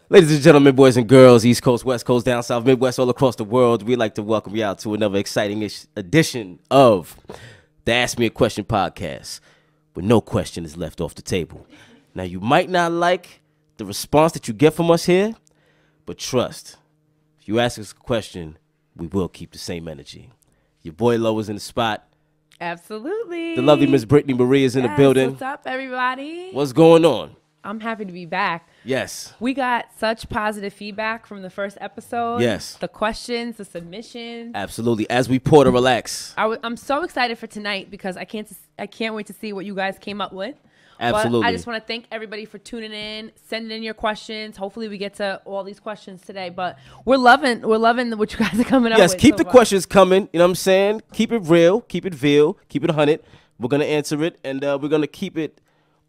Ladies and gentlemen, boys and girls, East Coast, West Coast, down south, Midwest, all across the world, we'd like to welcome you out to another exciting edition of the Ask Me a Question podcast, where no question is left off the table. Now, you might not like the response that you get from us here, but trust, if you ask us a question, we will keep the same energy. Your boy Lo is in the spot. Absolutely. The lovely Miss Brittany Marie is in the building. What's up, everybody? What's going on? I'm happy to be back. Yes. We got such positive feedback from the first episode. Yes. The questions, the submissions. Absolutely. As we pour to relax. I'm so excited for tonight because I can't wait to see what you guys came up with. Absolutely. But I just want to thank everybody for tuning in, sending in your questions. Hopefully we get to all these questions today. But we're loving what you guys are coming up with. Yes, keep so the far. questions coming. You know what I'm saying? Keep it real. Keep it veal. Keep it 100. We're going to answer it, and we're going to keep it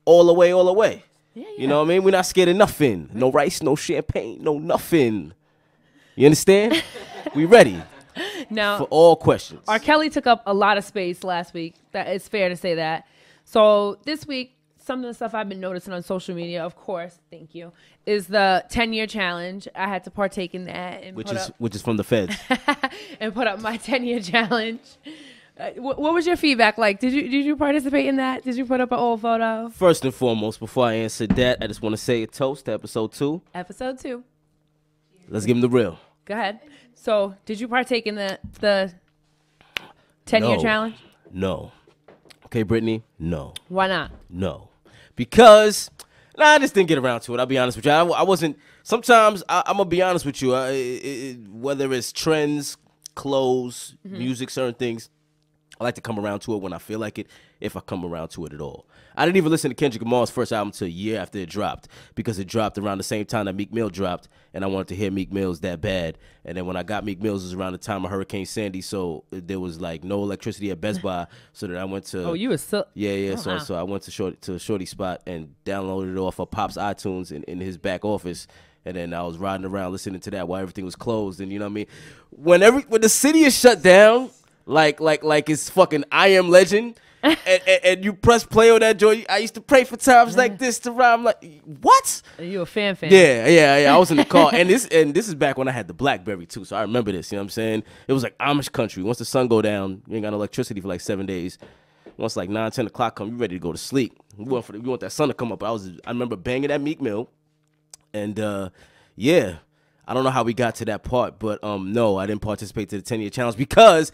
all the way, all the way. Yeah. You know what I mean? We're not scared of nothing. No rice, no champagne, no nothing. You understand? We ready Now, for all questions. R. Kelly took up a lot of space last week. That it's fair to say that. So this week, some of the stuff I've been noticing on social media, of course, thank you, is the 10-year challenge. I had to partake in that. And which is from the feds. and put up my 10-year challenge. What was your feedback like? Did you participate in that? Did you put up an old photo? First and foremost, before I answer that, I just want to say a toast to episode 2. Episode 2. Let's give him the real. Go ahead. So, did you partake in the 10-year challenge? No. Okay, Brittany? No. Why not? No. Because I just didn't get around to it. I'll be honest with you. I wasn't. Sometimes I'm gonna be honest with you. Whether it's trends, clothes, music, certain things, I like to come around to it when I feel like it, if I come around to it at all. I didn't even listen to Kendrick Lamar's first album until a year after it dropped, because it dropped around the same time that Meek Mill dropped, and I wanted to hear Meek Mill's that bad. And then when I got Meek Mill's, it was around the time of Hurricane Sandy, so there was like no electricity at Best Buy, so that I went to... Oh, you were so... Yeah. Oh, wow. So I went to Shorty spot and downloaded it off of Pop's iTunes in his back office. And then I was riding around listening to that while everything was closed. And you know what I mean? When the city is shut down, like it's fucking I Am Legend, and you press play on that joint. I used to pray for times like this to rhyme. Like, what? You a fan? Yeah. I was in the car, and this is back when I had the BlackBerry too. So I remember this. You know what I'm saying? It was like Amish country. Once the sun go down, you ain't got no electricity for like 7 days. Once like 9, 10 o'clock come, you ready to go to sleep. We want that sun to come up. I remember banging at Meek Mill, and yeah. I don't know how we got to that part, but no, I didn't participate to the 10-year challenge because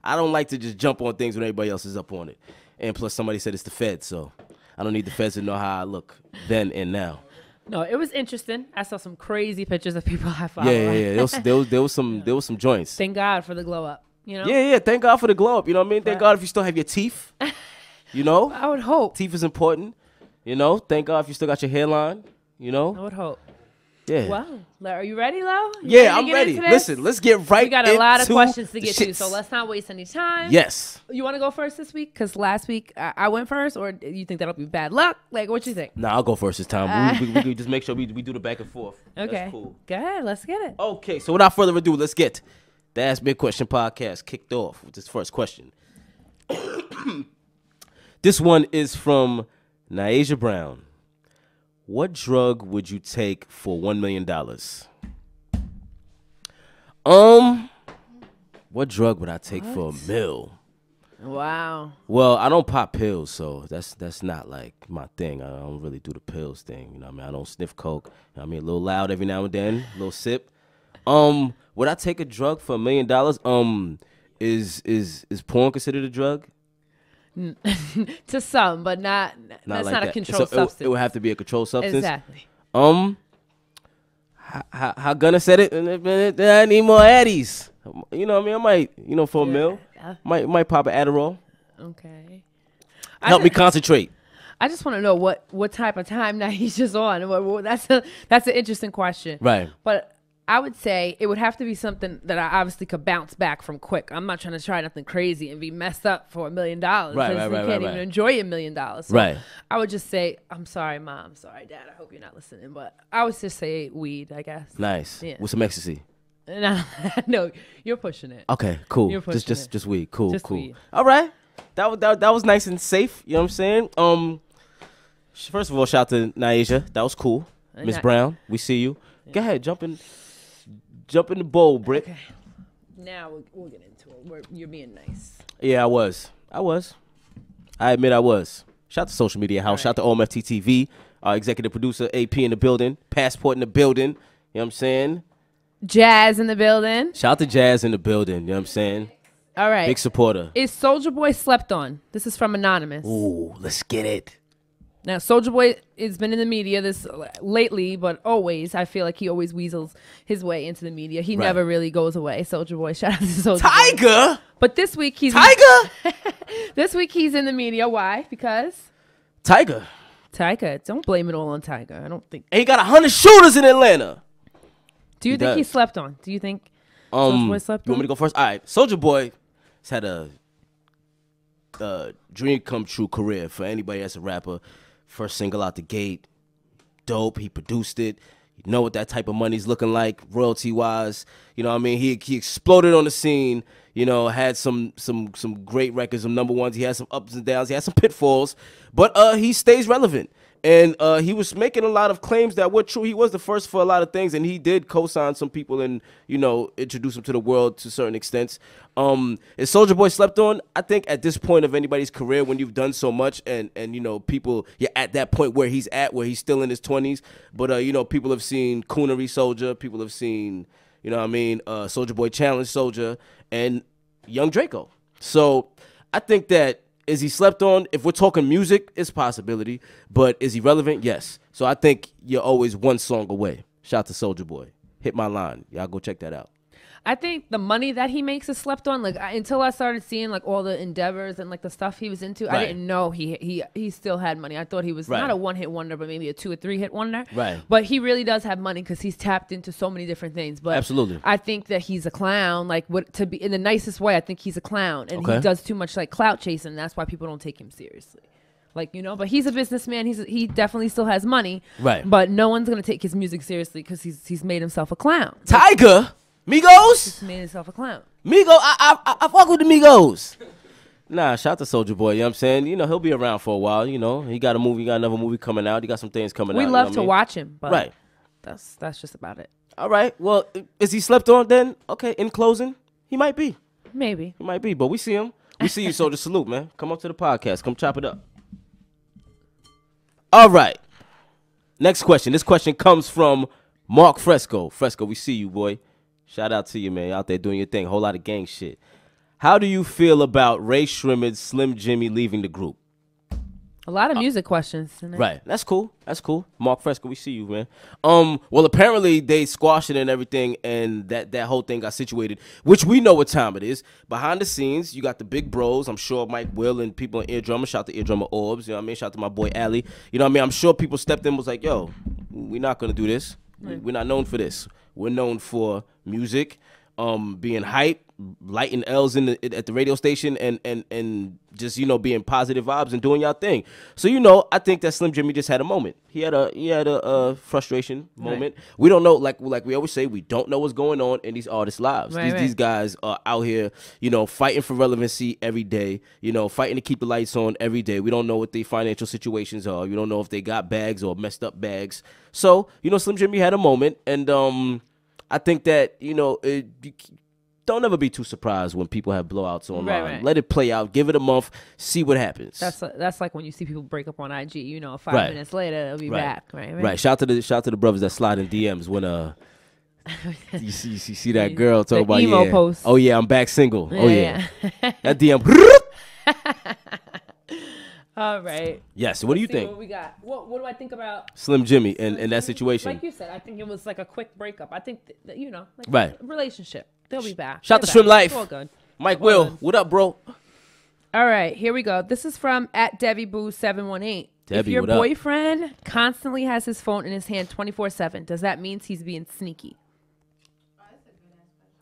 I don't like to just jump on things when everybody else is up on it. And plus somebody said it's the feds, so I don't need the feds to know how I look then and now. No, it was interesting. I saw some crazy pictures of people I follow. Yeah. There was some joints. Thank God for the glow up, you know? Yeah. Thank God for the glow up, you know what I mean? Thank God if you still have your teeth, you know? I would hope. Teeth is important, you know? Thank God if you still got your hairline, you know? I would hope. Yeah. Well, are you ready, Lo? I'm ready. Listen, let's get right into... We got a lot of questions to get to, so let's not waste any time. Yes. You want to go first this week? Because last week I went first, or you think that'll be bad luck? Like, what you think? Nah, I'll go first this time. We just make sure we do the back and forth. Okay. That's cool. Go ahead. Let's get it. Okay, so without further ado, let's get the Ask Me a Question podcast kicked off with this first question. This one is from Naisha Brown. What drug would you take for $1 million? What drug would I take for $1 million? Wow. Well, I don't pop pills, so that's not like my thing. I don't really do the pills thing. You know what I mean? I don't sniff coke. You know what I mean? A little loud every now and then, a little sip. Would I take a drug for $1 million? Is porn considered a drug? To some, but that's like not a that. substance. It would have to be a controlled substance. Exactly. How Gunna said it? I need more Addies. You know what I mean? I might, for $1 million, might pop an Adderall. Okay. Help me concentrate. I just want to know what type of time that he's just on. That's an interesting question. Right. But I would say it would have to be something that I obviously could bounce back from quick. I'm not trying to try nothing crazy and be messed up for $1 million. Right. You can't even enjoy $1 million. So right. I would just say, I'm sorry, Mom. I'm sorry, Dad. I hope you're not listening. But I would just say weed, I guess. Nice. Yeah. With some ecstasy. No, you're pushing it. Okay, cool. You're pushing it. Just weed. Cool, just cool. Weed. All right. That was nice and safe. You know what I'm saying? First of all, shout out to Naisha. That was cool. Miss Brown, we see you. Yeah. Go ahead, jump in the bowl, Britt. Okay. Now we'll get into it. You're being nice. Yeah, I was. I admit I was. Shout out to Social Media House. Shout out to OMFT TV. Our executive producer, AP in the building. Passport in the building. You know what I'm saying? Jazz in the building. Shout out to Jazz in the building. You know what I'm saying? All right. Big supporter. Is Soulja Boy slept on? This is from Anonymous. Ooh, let's get it. Now, Soulja Boy has been in the media this lately, but always, I feel like he always weasels his way into the media. He never really goes away. Soulja Boy, shout out to Soulja Boy. Tiger? But this week he's Tiger? This week he's in the media. Why? Because Tiger. Don't blame it all on Tiger. I don't think. And he got 100 shooters in Atlanta. Do you think he slept on? Do you think Soulja Boy slept on? You want me to go first? All right. Soulja Boy has had a dream come true career for anybody that's a rapper. First single out the gate, dope. He produced it. You know what that type of money's looking like, royalty wise. You know what I mean? He exploded on the scene. You know, had some great records, some number ones. He had some ups and downs. He had some pitfalls, but he stays relevant. And he was making a lot of claims that were true. He was the first for a lot of things, and he did co-sign some people and, you know, introduce them to the world to certain extents. Is Soulja Boy slept on? I think at this point of anybody's career, when you've done so much and you know, people, you're at that point where he's still in his 20s. But, you know, people have seen Coonery Soulja. People have seen, you know what I mean, Soulja Boy Challenge Soulja and Young Draco. So I think that, is he slept on? If we're talking music, it's a possibility. But is he relevant? Yes. So I think you're always one song away. Shout out to Soulja Boy. Hit my line. Y'all go check that out. I think the money that he makes is slept on. Like until I started seeing like all the endeavors and like the stuff he was into, I didn't know he still had money. I thought he was not a one-hit wonder, but maybe a 2 or 3 hit wonder. Right. But he really does have money because he's tapped into so many different things. But absolutely, I think that he's a clown. Like to be in the nicest way, I think he's a clown, and he does too much like clout chasing. And that's why people don't take him seriously. Like, you know, but he's a businessman. He definitely still has money. Right. But no one's gonna take his music seriously because he's made himself a clown. Tiger. Migos? Just made himself a clown. Migos, I fuck with the Migos. Nah, shout out to Soulja Boy, you know what I'm saying? You know, he'll be around for a while, you know. He got another movie coming out. He got some things coming out. We love to watch him, but that's just about it. All right. Well, is he slept on then? Okay, in closing, he might be. Maybe. He might be, but we see him. We see you, Soulja. Salute, man. Come up to the podcast. Come chop it up. All right. Next question. This question comes from Mark Fresco. Fresco, we see you, boy. Shout out to you, man. Out there doing your thing. Whole lot of gang shit. How do you feel about Ray Shrimmer's Slim Jimmy leaving the group? A lot of music questions. Right. That's cool. That's cool. Mark Fresco, we see you, man. Well, apparently they squashed it and everything, and that whole thing got situated, which we know what time it is. Behind the scenes, you got the big bros. I'm sure Mike Will and people in Eardrummer. Shout out to Eardrummer Orbs. You know what I mean? Shout out to my boy Ali. You know what I mean? I'm sure people stepped in and was like, yo, we're not going to do this. Right. We're not known for this. We're known for music, being hype, lighting L's at the radio station, and just, you know, being positive vibes and doing y'all thing. So, you know, I think that Slim Jimmy just had a moment. He had a frustration moment. Right. We don't know, like we always say, we don't know what's going on in these artists' lives. Right, these guys are out here, you know, fighting for relevancy every day, you know, fighting to keep the lights on every day. We don't know what their financial situations are. We don't know if they got bags or messed up bags. So, you know, Slim Jimmy had a moment, and I think that, you know, don't ever be too surprised when people have blowouts online. Right. Let it play out. Give it a month. See what happens. That's like when you see people break up on IG. You know, 5 minutes later they'll be back. Right. Shout out to the brothers that slide in DMs when you see that girl talk about emo post. Oh yeah, I'm back single. Yeah. That DM. All right. Yes. What do you think? What we got? What do I think about Slim Jimmy and that situation? Like you said, I think it was like a quick breakup. I think that, you know, like a relationship. They'll be back. Shout to Shrimp Life. All good. Mike Will, what up, bro? All right, here we go. This is from @DebbieBoo718. Debbie, if your boyfriend constantly has his phone in his hand 24/7, does that mean he's being sneaky?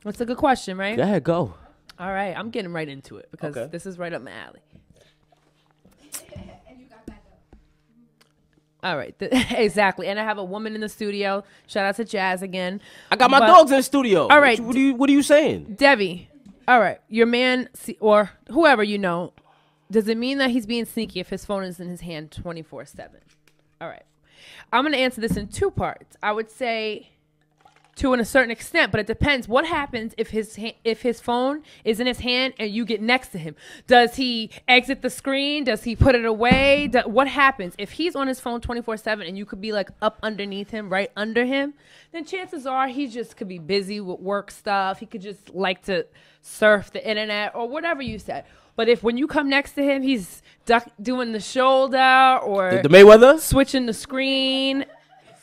That's a good question, right? Go ahead, go. All right, I'm getting right into it because this is right up my alley. All right, exactly. And I have a woman in the studio. Shout out to Jazz again. I got my dogs in the studio. All right. What are you saying? Debbie, all right. Your man or whoever you know, does it mean that he's being sneaky if his phone is in his hand 24/7? All right. I'm going to answer this in two parts. I would say to a certain extent, but it depends. What happens if his phone is in his hand and you get next to him? Does he exit the screen? Does he put it away? What happens if he's on his phone 24/7 and you could be like up underneath him, right under him? Then chances are he just could be busy with work stuff. He could just like to surf the internet or whatever you said. But if when you come next to him, he's doing the shoulder or the Mayweather switching the screen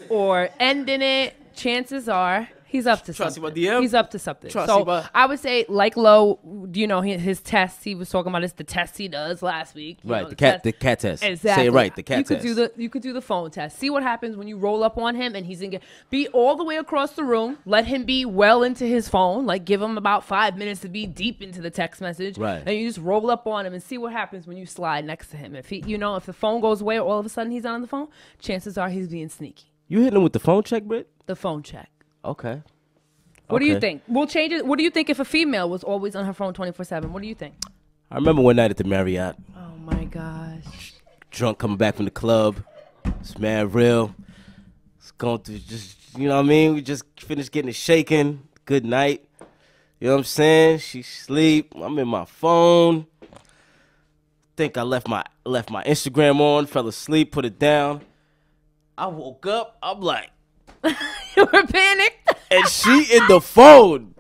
or ending it, chances are he's up to something. He's up to something. So I would say, like Lo, you know, his tests he was talking about is the test he does last week. Right, know, the cat test. Exactly. Say it right, the cat test. You could do the phone test. See what happens when you roll up on him and he's be all the way across the room. Let him be well into his phone. Like give him about 5 minutes to be deep into the text message. Right. And you just roll up on him and see what happens when you slide next to him. If if the phone goes away, all of a sudden he's not on the phone, chances are he's being sneaky. You hitting him with the phone check, Britt? The phone check. Okay. What do you think? We'll change it. What do you think if a female was always on her phone 24/7? What do you think? I remember one night at the Marriott. Oh my gosh. Drunk coming back from the club. It's mad real. It's going through just, you know what I mean? We just finished getting it shaken. Good night. You know what I'm saying? She sleep. I'm in my phone. Think I left my Instagram on, fell asleep, put it down. I woke up. I'm like, you were panicked? And she in the phone.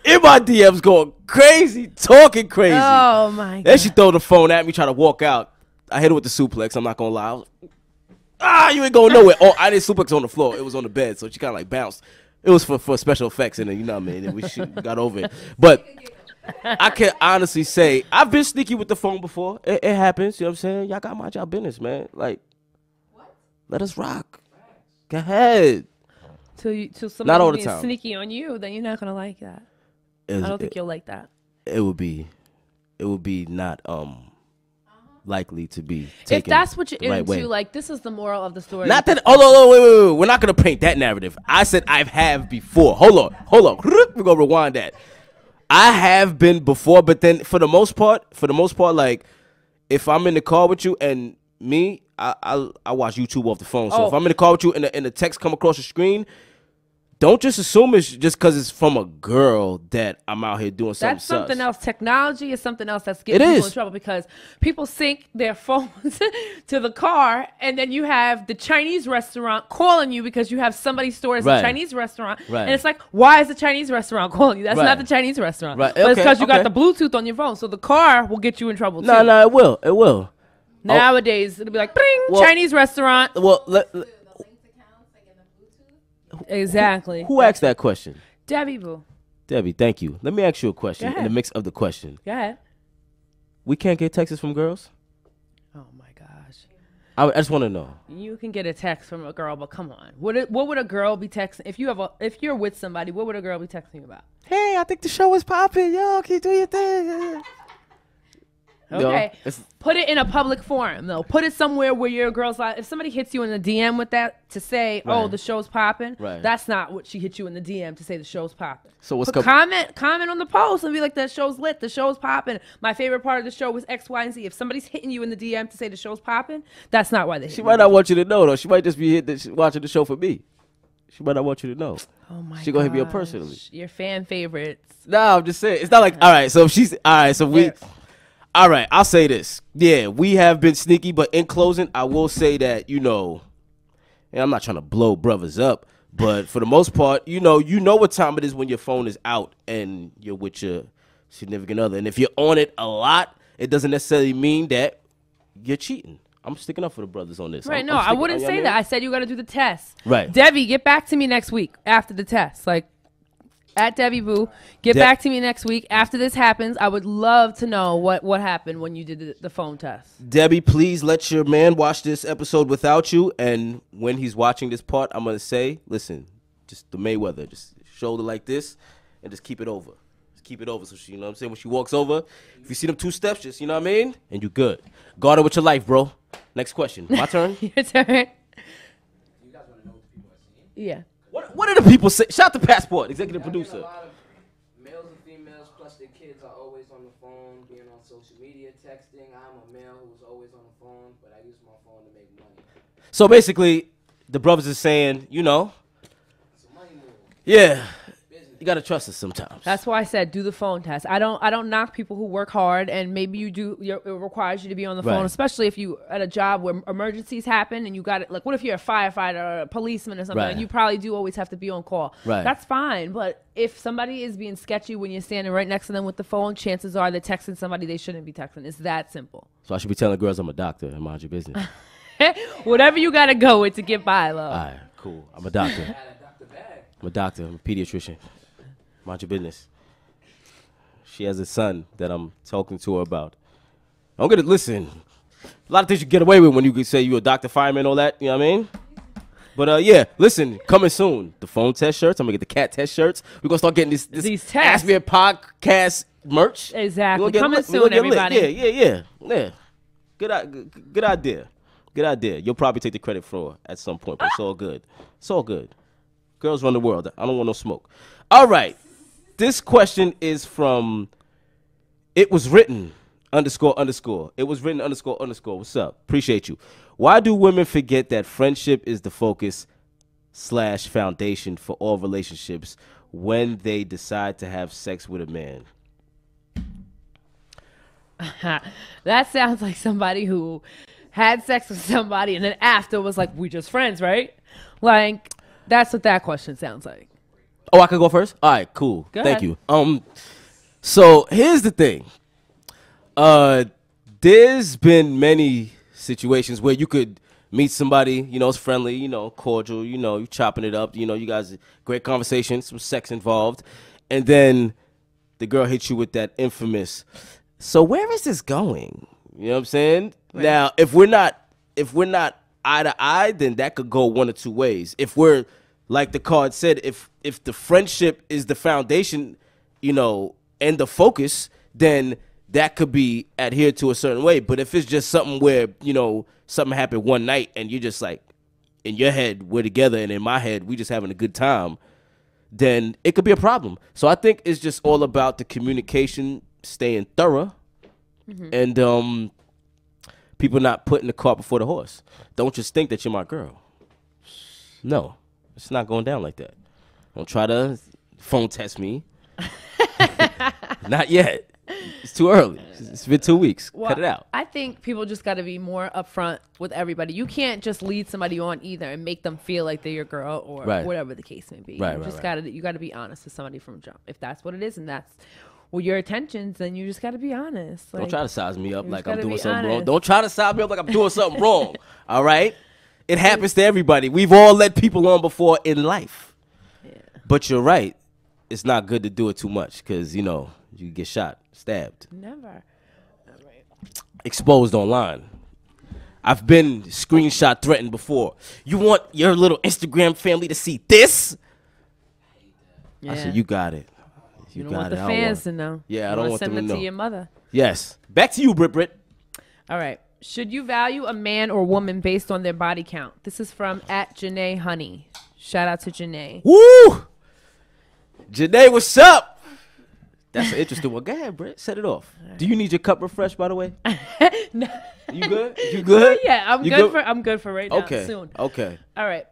In my DMs going crazy, talking crazy. Oh, my God. Then she throw the phone at me, try to walk out. I hit her with the suplex. I'm not going to lie. I was like, you ain't going nowhere. Oh, I didn't suplex on the floor. It was on the bed, so she kind of like bounced. It was for special effects, and then, you know what I mean? And we got over it. But I can honestly say, I've been sneaky with the phone before. It happens, you know what I'm saying? Y'all got to mind y'all business, man. Like, let us rock. Go ahead. Till somebody's not all the being time. Sneaky on you, then you're not gonna like that. I don't think you'll like that. It would be not likely to be taken. If that's what you're the right into, way. like this is the moral of the story. Not that. Wait. We're not gonna paint that narrative. I said I have before. Hold on. We're gonna rewind that. I have been before, but then for the most part, like if I'm in the car with you and me, I watch YouTube off the phone. So if I'm in the car with you and the text come across the screen, don't just assume it's just because it's from a girl that I'm out here doing something. That's something sus. else. Technology is something else that's getting people in trouble because people sync their phones to the car, and then you have the Chinese restaurant calling you because you have somebody stored as a Chinese restaurant, and it's like, why is the Chinese restaurant calling you? That's not the Chinese restaurant, but it's because you got the Bluetooth on your phone, so the car will get you in trouble too. No, it will. Nowadays, it'll be like, bing, Chinese restaurant. Well, exactly. Who asked that question? Debbie Boo. Debbie, thank you. Let me ask you a question in the mix of the question. Go ahead. We can't get texts from girls? Oh, my gosh. I just want to know. You can get a text from a girl, but come on. What would a girl be texting? If you're with somebody, what would a girl be texting you about? Hey, I think the show is popping. Yo, can you do your thing? Okay. Put it in a public forum, though. Put it somewhere where your girl's like, if somebody hits you in the DM with that to say, oh, the show's popping, that's not what she hit you in the DM to say the show's popping. So what's comment on the post and be like, that show's lit, the show's popping. My favorite part of the show was X, Y, and Z. If somebody's hitting you in the DM to say the show's popping, that's not why they hit you. She might not want you to know, though. She might just be watching the show for me. She might not want you to know. Oh, my God. She gonna hit me up personally. Your fan favorites. No, I'm just saying. It's not like, all right, so if she's, all right, so we... All right, I'll say this. Yeah, we have been sneaky, but in closing, I will say that, and I'm not trying to blow brothers up, but for the most part, you know what time it is when your phone is out and you're with your significant other. And if you're on it a lot, it doesn't necessarily mean that you're cheating. I'm sticking up for the brothers on this. Right, I wouldn't say that. I said you got to do the test. Right. Debbie, get back to me next week after the test. Like, at Debbie Boo, get back to me next week after this happens. I would love to know what happened when you did the phone test. Debbie, please let your man watch this episode without you. And when he's watching this part, I'm going to say, listen, just the Mayweather, just shoulder like this and just keep it over. Just keep it over. So she, you know what I'm saying? When she walks over, if you see them 2 steps, just, you know what I mean? And you good. Guard her with your life, bro. Next question. My turn? Your turn. You guys want to know what the people are seeing? Yeah. What do the people say? Shout out to Passport, executive producer. A lot of males and females, plus their kids, are always on the phone, being on social media, texting. I'm a male who's always on the phone, but I use my phone to make money. So basically, the brothers is saying, yeah, you gotta trust us sometimes. That's why I said do the phone test. I don't knock people who work hard, and maybe you do. It requires you to be on the phone, especially if you at a job where emergencies happen and you got it. Like, what if you're a firefighter or a policeman or something? Right. And you probably do always have to be on call. Right. That's fine. But if somebody is being sketchy when you're standing right next to them with the phone, chances are they're texting somebody they shouldn't be texting. It's that simple. So I should be telling girls I'm a doctor and mind your business. Whatever you got to go with to get by, love. All right, cool. I'm a doctor. I'm a doctor. I'm a pediatrician. Mind your business. She has a son that I'm talking to her about. I'm gonna listen. A lot of things you get away with when you could say you're a doctor, fireman, all that. You know what I mean? But yeah, listen, coming soon. The phone test shirts. I'm gonna get the cat test shirts. We're gonna start getting these tests. Ask Me a Podcast merch. Exactly. Coming soon, everybody. Yeah. Good idea. Good idea. You'll probably take the credit for it at some point, but it's all good. It's all good. Girls run the world. I don't want no smoke. All right. This question is from It Was Written __. It was written __. What's up? Appreciate you. Why do women forget that friendship is the focus / foundation for all relationships when they decide to have sex with a man? That sounds like somebody who had sex with somebody and then after was like, we just friends, right? Like, that's what that question sounds like. Oh, I could go first? All right, cool. Go Thank ahead. you. So here's the thing. There's been many situations where you could meet somebody, it's friendly, cordial, you chopping it up, you guys, great conversation, some sex involved, and then the girl hits you with that infamous, so where is this going? You know what I'm saying? Right. Now, if we're not eye to eye, then that could go one or two ways. If we're, like the card said, if the friendship is the foundation, and the focus, then that could be adhered to a certain way. But if it's just something where, something happened one night and you're just like, in your head, we're together, and in my head, we just having a good time, then it could be a problem. So I think it's just all about the communication, staying thorough, and people not putting the cart before the horse. Don't just think that you're my girl. No, it's not going down like that. Don't try to phone test me. Not yet. It's too early. It's been 2 weeks. Well, cut it out. I think people just got to be more upfront with everybody. You can't just lead somebody on either and make them feel like they're your girl or whatever the case may be. You got to be honest with somebody from jump. If that's what it is and that's your intentions, then you just got to be honest. Don't try to size me up like I'm doing something wrong. Don't try to size me up like I'm doing something wrong. All right? It happens to everybody. We've all led people on before in life. Yeah. But you're right. It's not good to do it too much because, you get shot, stabbed. Never. Exposed online. I've been screenshot threatened before. You want your little Instagram family to see this? Yeah. I said, you got it. You don't want the fans to know. Yeah, I don't want them to know. Send it to your mother. Yes. Back to you, Brit. All right. Should you value a man or woman based on their body count? This is from @JanaeHoney. Shout out to Janae. Woo! Janae, what's up? That's an interesting one. Go ahead, Britt. Set it off. Right. Do you need your cup refreshed, by the way? No. You good? You good? Yeah, I'm good for right now. Okay. Soon. Okay. All right.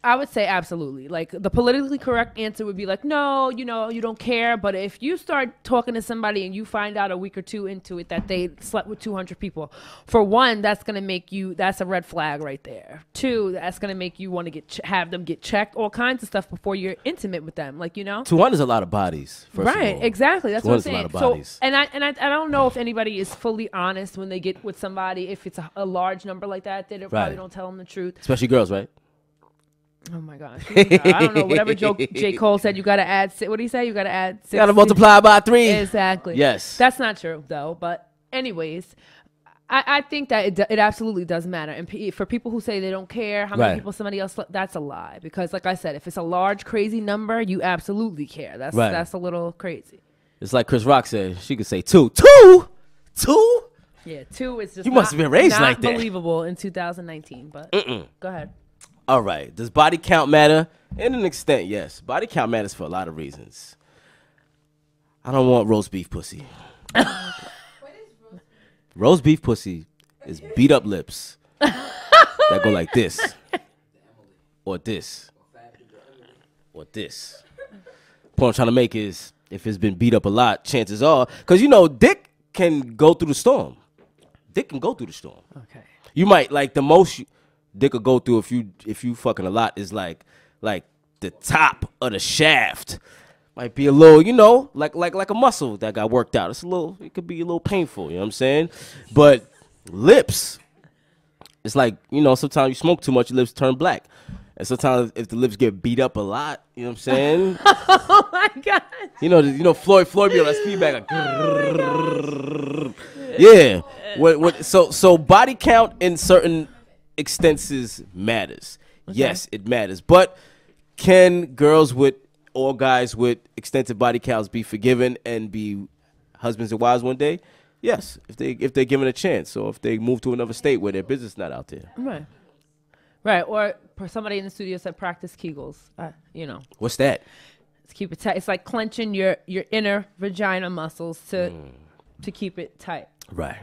I would say absolutely. Like, the politically correct answer would be like, no, you don't care. But if you start talking to somebody and you find out a week or two into it that they slept with 200 people, for one, that's going to make you, that's a red flag right there. Two, that's going to make you want to have them get checked, all kinds of stuff before you're intimate with them. Like, 200 is a lot of bodies. Right, exactly. That's what I'm saying. A lot of bodies. So, and I don't know if anybody is fully honest when they get with somebody. If it's a large number like that, they probably don't tell them the truth. Especially girls, right? Oh my gosh. I don't know. Whatever J. Cole said, you got to add, what did he say? You got to add 6. You got to multiply by 3. Exactly. Yes. That's not true, though. But anyways, I think that it absolutely does matter. And for people who say they don't care how many people somebody else, that's a lie. Because like I said, if it's a large, crazy number, you absolutely care. That's a little crazy. It's like Chris Rock said. She could say 2. 2? 2? Yeah, 2 is just you must have been raised like that. Not believable in 2019. But go ahead. All right. Does body count matter? In an extent, yes. Body count matters for a lot of reasons. I don't want roast beef pussy. What is roast beef pussy is beat up lips that go like this. or this, or this. Point I'm trying to make is, if it's been beat up a lot, chances are, because you know, dick can go through the storm. Dick can go through the storm. Okay. You might like the most dick could go through if you fucking a lot is like the top of the shaft. Might be a little, you know, like a muscle that got worked out. It could be a little painful, you know what I'm saying? But lips, it's like, you know, sometimes you smoke too much, your lips turn black. And sometimes if the lips get beat up a lot, you know what I'm saying? Oh my God. You know, Floyd be on that feedback. Like, yeah. So body count in certain extenses matters. Okay. Yes, it matters. But can girls or guys with extensive body counts be forgiven and be husbands and wives one day? Yes, if they're given a chance, or if they move to another state where their business not out there. Right. Or somebody in the studio said practice Kegels. You know. What's that? Let's keep it tight. It's like clenching your inner vagina muscles to keep it tight. Right.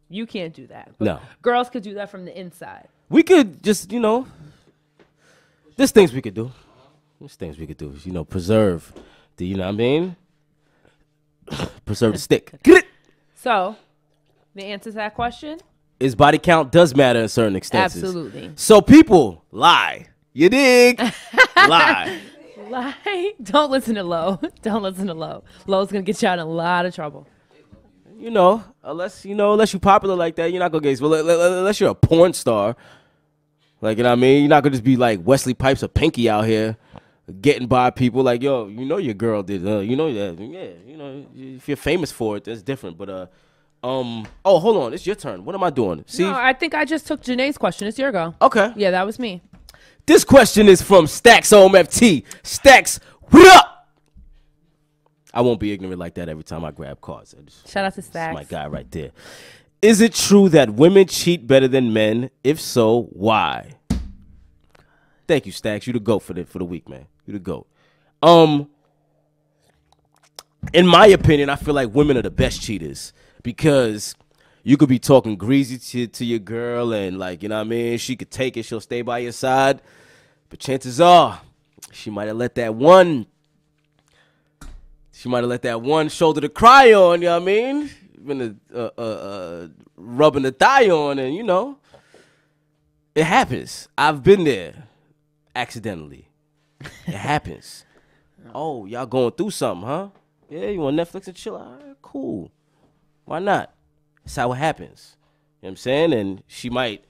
You can't do that. But no. Girls could do that from the inside. We could just, you know, there's things we could do. There's things we could do. You know, preserve the, you know what I mean? Preserve the stick. Get it? So, the answer to that question? Is body count does matter in certain extents. Absolutely. So people lie. You dig? Lie. Lie. Don't listen to Lo. Don't listen to Lo. Lo's gonna get you out in a lot of trouble. You know, unless you're popular like that, you're not gonna get. Well, unless you're a porn star, like, you know what I mean. You're not gonna just be like Wesley Pipes or Pinky out here getting by people. Like, yo, you know your girl did. You know that. Yeah. You know, if you're famous for it, that's different. But oh, hold on, it's your turn. What am I doing? See, no, I think I just took Janae's question. It's your go. Okay. Yeah, that was me. This question is from Stacks OMFT. Stacks, what up? I won't be ignorant like that every time I grab cards. Shout out to Stacks. That's my guy right there. Is it true that women cheat better than men? If so, why? Thank you, Stacks. You the GOAT for the week, man. You the GOAT. In my opinion, I feel like women are the best cheaters, because you could be talking greasy to your girl, and, like, you know what I mean, she could take it, she'll stay by your side, but chances are she might have let that one shoulder to cry on, you know what I mean? Been rubbing the thigh on, and, you know, it happens. I've been there accidentally. It happens. Oh, y'all going through something, huh? Yeah, you want Netflix and chill? All right, cool. Why not? That's how it happens. You know what I'm saying? And she might,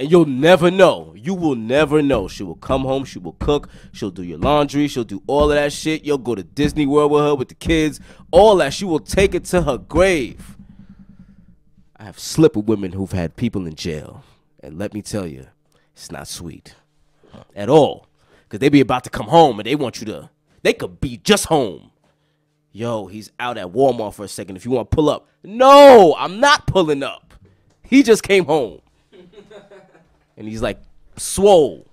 and you'll never know. You will never know. She will come home. She will cook. She'll do your laundry. She'll do all of that shit. You'll go to Disney World with her, with the kids. All that. She will take it to her grave. I have slept with women who've had people in jail. And let me tell you, it's not sweet at all. Because they be about to come home and they want you to, they could be just home. Yo, he's out at Walmart for a second. If you want to pull up. No, I'm not pulling up. He just came home. And he's like swole.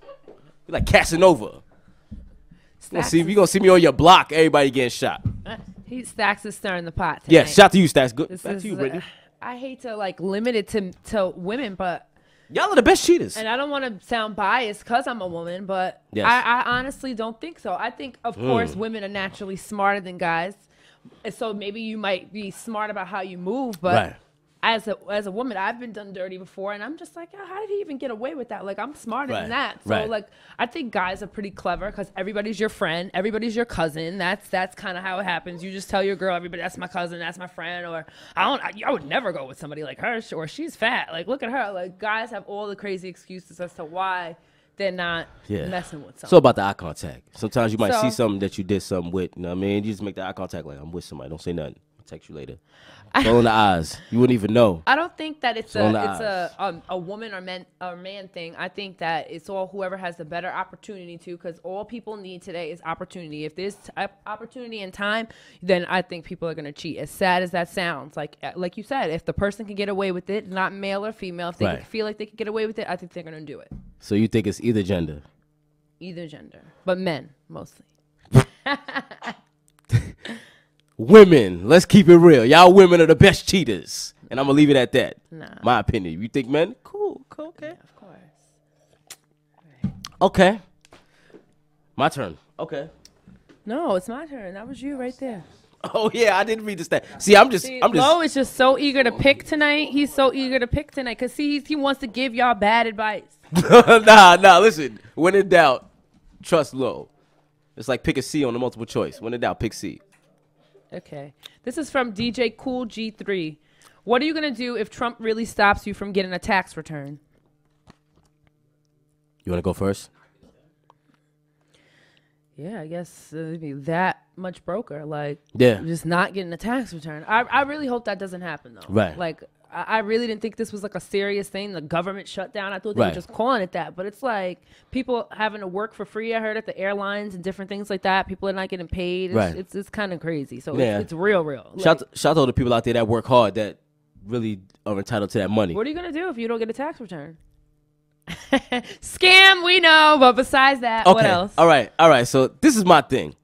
He's like Casanova. You gonna see me on your block, everybody getting shot. Stacks is stirring the pot tonight. Yeah, shout to you, Stacks. Good. Back to you, Brittany. I hate to, like, limit it to women, but y'all are the best cheaters. And I don't want to sound biased because I'm a woman, but yes. I honestly don't think so. I think, of course, women are naturally smarter than guys. And so maybe you might be smart about how you move, but right. as a woman, I've been done dirty before, and I'm just like, oh, how did he even get away with that? Like, I'm smarter than that. So, like, I think guys are pretty clever because everybody's your friend, everybody's your cousin. That's kind of how it happens. You just tell your girl, everybody, that's my cousin, that's my friend, or I would never go with somebody like her, or she's fat. Like, look at her. Like, guys have all the crazy excuses as to why they're not messing with someone. So about the eye contact. Sometimes you might see something that you did something with. You know what I mean? You just make the eye contact like, I'm with somebody. Don't say nothing. I'll text you later. It's all in the eyes. You wouldn't even know. I don't think that it's a woman or man thing. I think that it's all whoever has the better opportunity to, because all people need today is opportunity. If there's opportunity and time, then I think people are going to cheat. As sad as that sounds, like you said, if the person can get away with it, not male or female, if they feel like they can get away with it, I think they're going to do it. So you think it's either gender? Either gender, but men mostly. Women, let's keep it real. Y'all women are the best cheaters. And I'm going to leave it at that. Nah. My opinion. You think men? Cool. Okay. Yeah, of course. Okay. My turn. Okay. No, it's my turn. That was you right there. Oh yeah, I didn't read the stat. See, I'm just. Lo is just so eager to pick tonight. He's so eager to pick tonight because he wants to give y'all bad advice. Nah. Listen, when in doubt, trust Lo. It's like pick a C on the multiple choice. When in doubt, pick C. Okay. This is from DJ Cool G3. What are you gonna do if Trump really stops you from getting a tax return? You want to go first? Yeah, I guess it'd be that much broker. Like, Yeah. just not getting a tax return. I really hope that doesn't happen, though. Right. Like, I really didn't think this was like a serious thing. The government shutdown. I thought they were Right. just calling it that. But it's like people having to work for free. I heard at the airlines and different things like that. People are not getting paid. It's, Right. it's kind of crazy. So Yeah. it's real. Like, Shout out to all the people out there that work hard that really are entitled to that money. what are you going to do if you don't get a tax return? Scam, we know. But besides that, what else? All right. So this is my thing.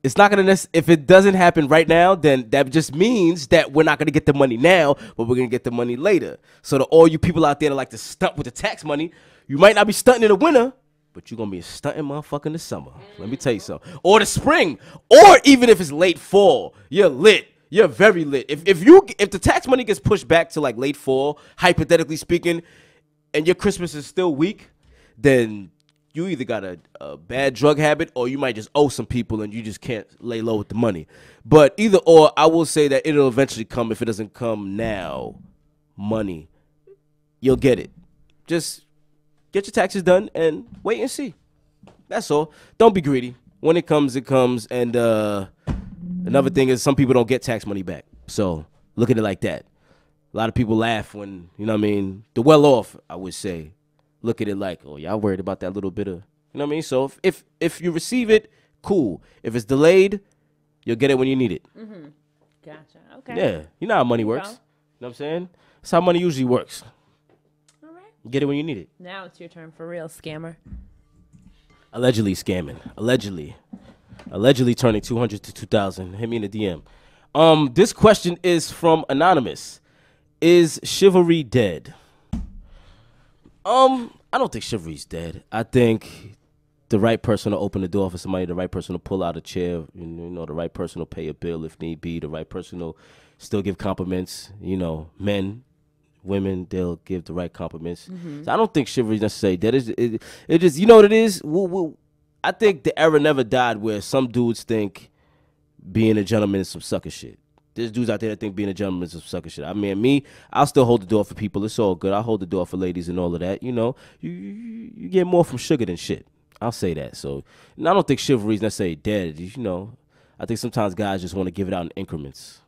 It's not gonna if it doesn't happen right now, then that just means that we're not gonna get the money now, but we're gonna get the money later. So to all you people out there that like to stunt with the tax money, you might not be stunting in the winter, but you're gonna be a stunting motherfucker in the summer. Let me tell you something. Or the spring, or even if it's late fall, you're lit. You're very lit. If the tax money gets pushed back to like late fall, hypothetically speaking, and your Christmas is still weak, then you either got a bad drug habit or you might just owe some people and you just can't lay low with the money. But either or, I will say that it'll eventually come. If it doesn't come now, money, you'll get it. Just get your taxes done and wait and see. That's all. Don't be greedy. When it comes, it comes. And another thing is some people don't get tax money back. So look at it like that. A lot of people laugh when, you know what I mean, the well-off, I would say, look at it like, oh, y'all worried about that little bit of, you know what I mean? So if you receive it, cool. If it's delayed, you'll get it when you need it. Mm-hmm. Gotcha. Okay. Yeah. You know how money works. You know what I'm saying? That's how money usually works. All right. You get it when you need it. Now it's your turn for real, scammer. Allegedly scamming. Allegedly turning 200 to 2,000. Hit me in the DM. This question is from Anonymous. Is chivalry dead? I don't think chivalry's dead. I think the right person will open the door for somebody, the right person will pull out a chair, you know, the right person will pay a bill if need be, the right person will still give compliments, you know, men, women, they'll give the right compliments. Mm-hmm. So I don't think chivalry's necessarily dead. It just, you know what it is? I think the era never died where some dudes think being a gentleman is some sucker shit. There's dudes out there that think being a gentleman is some sucker shit. I mean, I'll still hold the door for people. It's all good. I'll hold the door for ladies and all of that. You know, you get more from sugar than shit. I'll say that. So, and I don't think chivalry is necessarily dead. You know, I think sometimes guys just want to give it out in increments.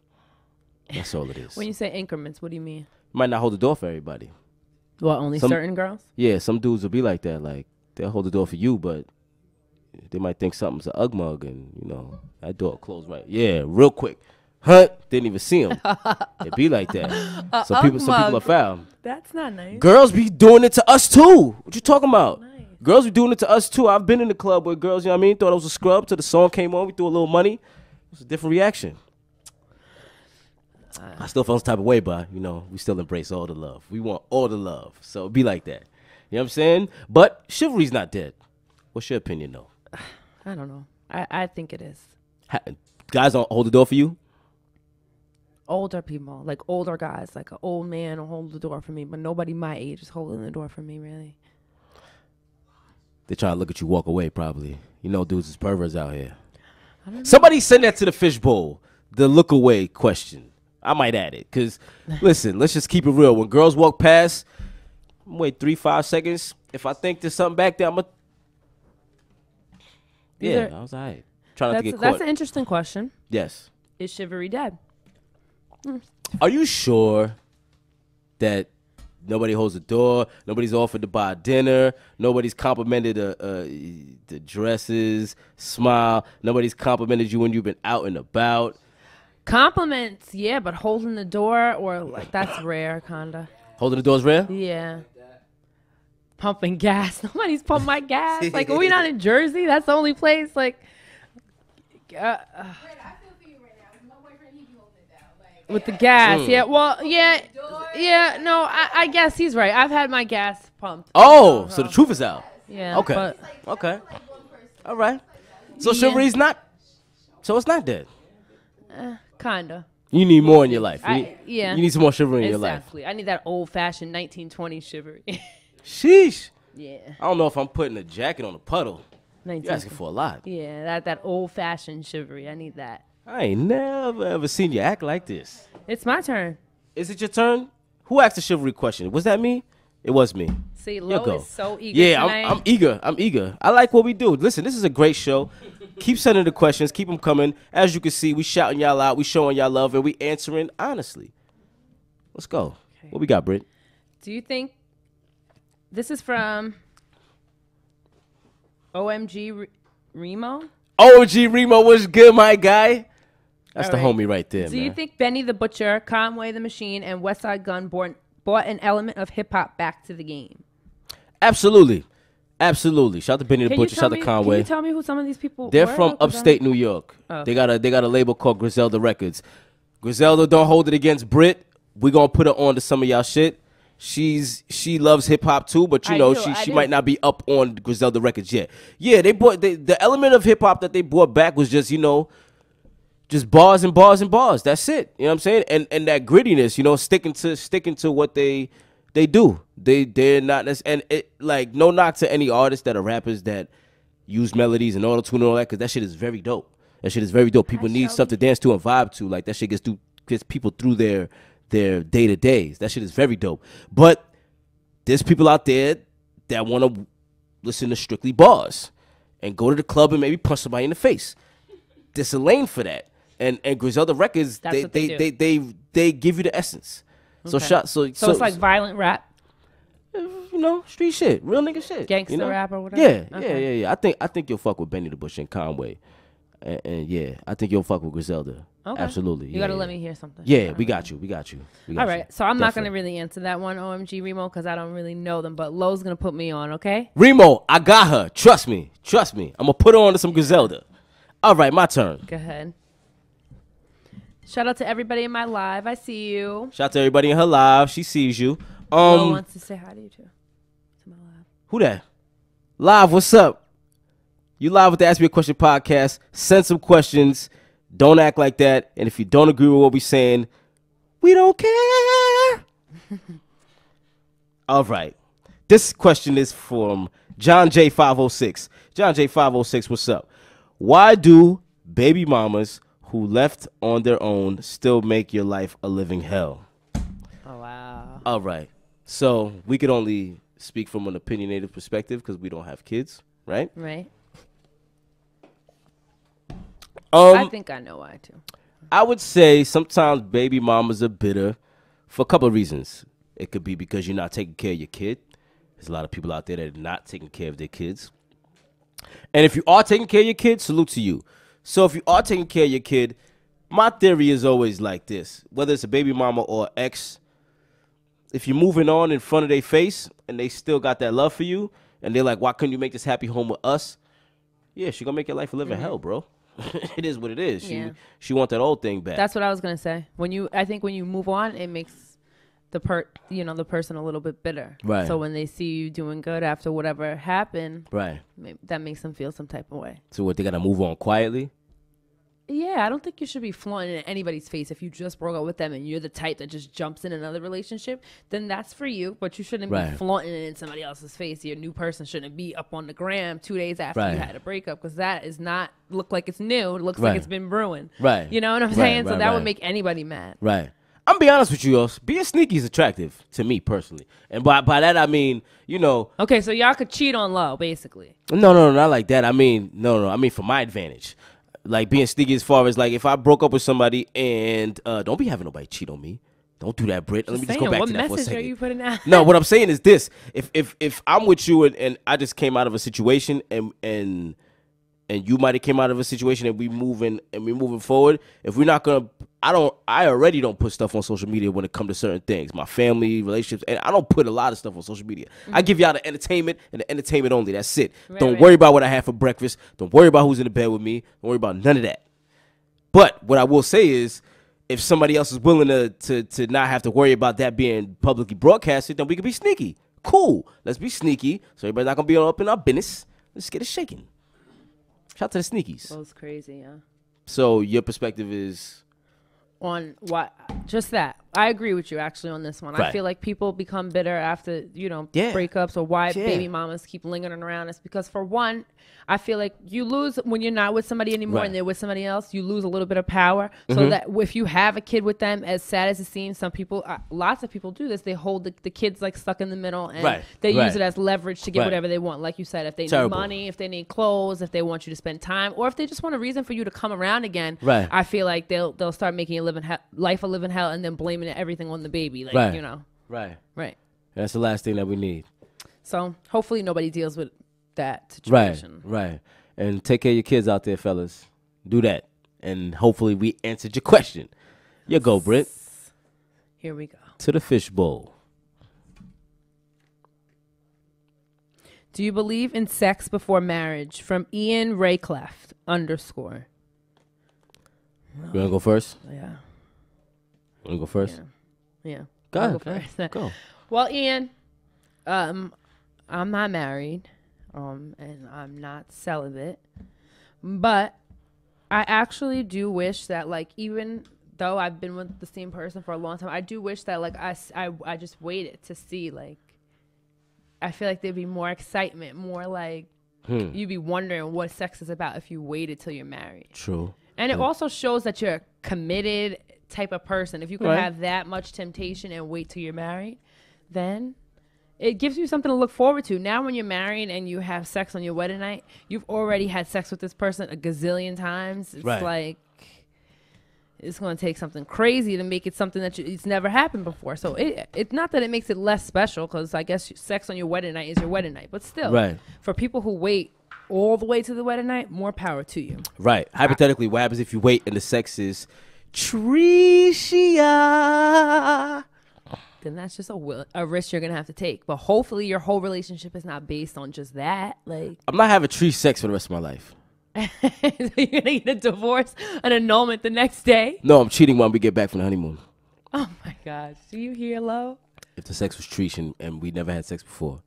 That's all it is. When you say increments, what do you mean? You might not hold the door for everybody. Well, only certain girls? Yeah, some dudes will be like that. Like, they'll hold the door for you, but they might think something's an Ugg mug and, you know, that door closed right. Yeah, real quick. Hunt, didn't even see him. It be like that. Some people are foul. That's not nice. Girls be doing it to us too. What you talking about? Nice. Girls be doing it to us too. I've been in the club with girls, you know what I mean? Thought it was a scrub till the song came on. We threw a little money. It was a different reaction. I still felt some type of way, but, you know, we still embrace all the love. We want all the love. So it be like that. You know what I'm saying? But chivalry's not dead. What's your opinion, though? I don't know. I think it is. Guys don't hold the door for you? Older people, like older guys, like an old man will hold the door for me, but nobody my age is holding the door for me, really. They try to look at you walk away, probably. You know, dudes is perverts out here. Somebody send that to the fishbowl, the look away question. I might add it, because, listen, let's just keep it real. When girls walk past, wait 3-5 seconds. If I think there's something back there, I'm going to... Yeah, I was all right. Trying not to get caught. That's an interesting question. Yes. Is chivalry dead? Are you sure that nobody holds the door, nobody's offered to buy dinner, nobody's complimented the dresses, smile, nobody's complimented you when you've been out and about? Compliments, yeah, but holding the door or like that's rare, kinda. Holding the door's rare? Yeah. Pumping gas. Nobody's pumping my gas. Like, are we not in Jersey? That's the only place. Like, with the gas, yeah. Well, yeah. No, I guess he's right. I've had my gas pumped. Oh, so the truth is out. Yeah. Okay. But Okay. All right. So chivalry's not. So it's not dead. kinda. You need more in your life. Yeah. You need some more chivalry in your life. Exactly. I need that old-fashioned 1920 chivalry. Sheesh. Yeah. I don't know if I'm putting a jacket on a puddle. 19. You're asking for a lot. Yeah, that old-fashioned chivalry. I need that. I ain't never ever seen you act like this. It's my turn. Is it your turn? Who asked the chivalry question? Was that me? It was me. See, You Lo go. is so eager Yeah, tonight. I'm eager. I'm eager. I like what we do. Listen, this is a great show. Keep sending the questions. Keep them coming. As you can see, we shouting y'all out. We showing y'all love, and we answering honestly. Let's go. Okay. What we got, Britt? Do you think this is from OMG Remo? OG Remo was good, my guy. That's All the right. homie right there, Do man. you think Benny the Butcher, Conway the Machine, and Westside Gun brought an element of hip hop back to the game? Absolutely. Absolutely. Shout out to Benny the Can you Butcher. tell Shout out me- to Conway. Can you tell me who some of these people They're were? from 'Cause I'm- upstate New York. Oh. They got a label called Griselda Records. Griselda, don't hold it against Brit. We gonna put her on to some of y'all shit. She loves hip hop too, but you I know do, I she do. might not be up on Griselda Records yet. Yeah, they brought the element of hip hop that they brought back was just just bars and bars and bars. That's it. You know what I'm saying? And that grittiness, sticking to what they do. They're not and it, like no knock to any artists that are rappers that use melodies and auto-tune and all that, because that shit is very dope. That shit is very dope. People need stuff to dance to and vibe to. Like that shit gets people through their day-to-days. That shit is very dope. But there's people out there that want to listen to strictly bars and go to the club and maybe punch somebody in the face. There's a lane for that. And Griselda Records, That's what they they give you the essence. So Okay. so So it's like violent rap, street shit, real nigga shit, gangster rap or whatever? Yeah, Okay. yeah. I think you'll fuck with Benny the Butcher and Conway, and yeah, I think you'll fuck with Griselda. Okay. Absolutely. You gotta let me hear something. Yeah, we got you. We got you. All right. So I'm not Definitely. gonna really answer that one, OMG Remo, because I don't really know them. But Lo's gonna put me on. Okay. Remo, I got her. Trust me. I'm gonna put her on to some Griselda. All right, my turn. Go ahead. Shout out to everybody in my live. I see you. Shout out to everybody in her live. She sees you. Lo wants to say hi to you too. To my live. Who that? Live, what's up? You live with the Ask Me a Question podcast. Send some questions. Don't act like that. And if you don't agree with what we're saying, we don't care. All right. This question is from John J506. John J506, what's up? Why do baby mamas who left on their own still make your life a living hell? Oh wow. All right. So we could only speak from an opinionated perspective because we don't have kids, right? Right. I think I know why too. I would say sometimes baby mamas are bitter for a couple of reasons. It could be because you're not taking care of your kid. There's a lot of people out there that are not taking care of their kids. And if you are taking care of your kid, salute to you. So if you are taking care of your kid, my theory is always like this. Whether it's a baby mama or ex, if you're moving on in front of their face and they still got that love for you, and they're like, why couldn't you make this happy home with us? Yeah, she gonna make your life a living hell, bro. It is what it is. Yeah. She want that old thing back. That's what I was gonna say. I think when you move on, it makes the person a little bit bitter. Right. So when they see you doing good after whatever happened, right. that makes them feel some type of way. So what, they gotta move on quietly? Yeah, I don't think you should be flaunting in anybody's face if you just broke up with them and you're the type that just jumps in another relationship. Then that's for you, but you shouldn't Right. be flaunting it in somebody else's face. Your new person shouldn't be up on the gram 2 days after Right. you had a breakup, because that is not look like it's new. It looks Right. like it's been brewing. Right. You know what I'm Right, saying? So right, that would right. make anybody mad. Right. I'm be honest with you, yo. Being sneaky is attractive to me personally, and by that I mean, Okay, so y'all could cheat on low, basically. no, not like that. I mean, no. I mean for my advantage, like being sneaky as far as like if I broke up with somebody and don't be having nobody cheat on me. Don't do that, Britt. Let me just go Saying, back what to that for a message are second. you putting out? No, what I'm saying is this: if I'm with you and I just came out of a situation and you might have came out of a situation and we moving forward. If we're not gonna, I already don't put stuff on social media when it comes to certain things, my family, relationships, and I don't put a lot of stuff on social media. I give y'all the entertainment and the entertainment only. That's it. Don't right. worry about what I had for breakfast. Don't worry about who's in the bed with me. Don't worry about none of that. But what I will say is, if somebody else is willing to not have to worry about that being publicly broadcasted, then we can be sneaky. Cool. Let's be sneaky. So everybody's not gonna be up in our business. Let's get it shaking. Shout out to the sneakies. That was crazy, yeah. So your perspective is On what? Just that. I agree with you actually on this one. I Right. feel like people become bitter after, Yeah. breakups or why Yeah. baby mamas keep lingering around. It's because for one, I feel like you lose when you're not with somebody anymore Right. and they're with somebody else, you lose a little bit of power. Mm-hmm. So that if you have a kid with them, as sad as it seems, some people, lots of people do this. They hold the kids like stuck in the middle and Right. they Right. use it as leverage to get Right. whatever they want. Like you said, if they Terrible. need money, if they need clothes, if they want you to spend time, or if they just want a reason for you to come around again. Right. I feel like they'll start making life a living hell and then blaming everything on the baby. Like, Right. Right. right. That's the last thing that we need. So hopefully nobody deals with that Right. situation. Right. And take care of your kids out there, fellas. Do that. And hopefully we answered your question. You go, Britt. Here we go. To the fishbowl. Do you believe in sex before marriage? From Ian Raycleft _. You wanna go first? Yeah. Wanna go first? Yeah. Go I'll ahead. first. Go. Well, Ian, I'm not married, and I'm not celibate, but I actually do wish that, like, even though I've been with the same person for a long time, I do wish that, like, I just waited to see, like, I feel like there'd be more excitement, more like you'd be wondering what sex is about if you waited till you're married. True. And it also shows that you're a committed type of person. If you can Right. have that much temptation and wait till you're married, then it gives you something to look forward to. Now when you're married and you have sex on your wedding night, you've already had sex with this person a gazillion times. It's Right. like it's going to take something crazy to make it something that it's never happened before. So it's not that it makes it less special, because I guess sex on your wedding night is your wedding night. But still, Right. for people who wait all the way to the wedding night, more power to you. Right. Hypothetically, what happens if you wait and the sex is Tricia? Then that's just a risk you're gonna have to take. But hopefully, your whole relationship is not based on just that. Like, I'm not having tree sex for the rest of my life. so you're gonna get a divorce, an annulment the next day. No, I'm cheating when we get back from the honeymoon. Oh my gosh, do you hear, Lo? If the sex was treach and we never had sex before,